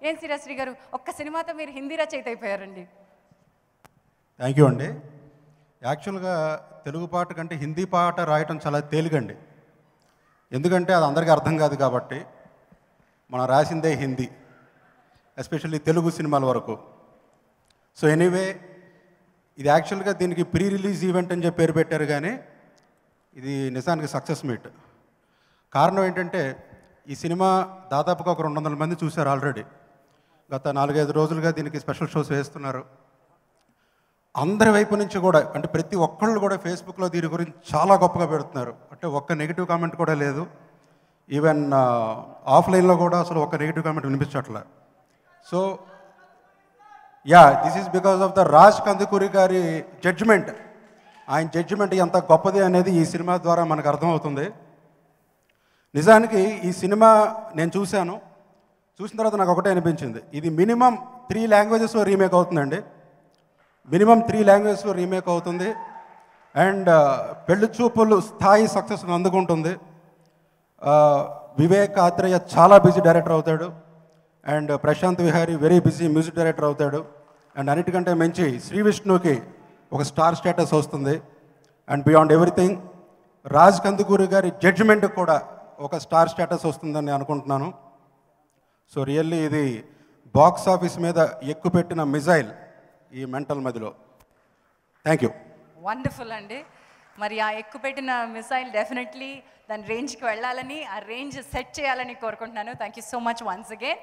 ఏం శ్రీశ్రీ గారు, ఒక్క సినిమాతో మీరు హిందీ రచయిత అయిపోయారండి. థ్యాంక్ యూ అండి. యాక్చువల్గా తెలుగు పాట కంటే హిందీ పాట రాయటం చాలా తేలికండి. ఎందుకంటే అది అందరికీ అర్థం కాదు కాబట్టి. మనం రాసిందే హిందీ, ఎస్పెషల్లీ తెలుగు సినిమాల వరకు. సో ఎనీవే, ఇది యాక్చువల్గా దీనికి ప్రీ రిలీజ్ ఈవెంట్ అని చెప్పి పేరు పెట్టారు, కానీ ఇది నిజానికి సక్సెస్ మీట్. కారణం ఏంటంటే ఈ సినిమా దాదాపుగా ఒక 200 మంది చూశారు ఆల్రెడీ. గత 4-5 రోజులుగా దీనికి స్పెషల్ షోస్ వేస్తున్నారు. అందరి వైపు నుంచి కూడా, అంటే ప్రతి ఒక్కళ్ళు కూడా ఫేస్బుక్లో దీని గురించి చాలా గొప్పగా పెడుతున్నారు. అంటే ఒక్క నెగిటివ్ కామెంట్ కూడా లేదు. ఈవెన్ ఆఫ్లైన్లో కూడా అసలు ఒక్క నెగిటివ్ కామెంట్ వినిపించట్లే. So this is because of the Raj Kandukuri గారి జడ్జిమెంట్. ఆయన జడ్జిమెంట్ ఎంత గొప్పది అనేది ఈ సినిమా ద్వారా మనకు అర్థమవుతుంది. నిజానికి ఈ సినిమా నేను చూసిన తర్వాత నాకు ఒకటే అనిపించింది, ఇది మినిమం 3 లాంగ్వేజెస్లో రీమేక్ అవుతుందండి. మినిమం 3 లాంగ్వేజెస్లో రీమేక్ అవుతుంది. అండ్ పెళ్లి చూపులు స్థాయి సక్సెస్ని అందుకుంటుంది. వివేక్ ఆత్రేయ చాలా బిజీ డైరెక్టర్ అవుతాడు. And Prashanth Vihari very busy music director అవుతాడు. అండ్ అన్నిటికంటే మంచి శ్రీ విష్ణుకి ఒక స్టార్ స్టేటస్ వస్తుంది. And beyond everything Raj Kandukuri గారి జడ్జిమెంట్కి కూడా ఒక స్టార్ స్టేటస్ వస్తుందని అనుకుంటున్నాను. సో రియల్లీ ఇది బాక్స్ ఆఫీస్ మీద ఎక్కుపెట్టిన మిజైల్ ఈ మెంటల్ మధ్యలో. Thank you. వండర్ఫుల్ అండి. మరి ఆ ఎక్కుపెట్టిన మిసైల్ డెఫినెట్లీ దాని రేంజ్కి వెళ్ళాలని, ఆ రేంజ్ సెట్ చేయాలని కోరుకుంటున్నాను. Thank you so much once again.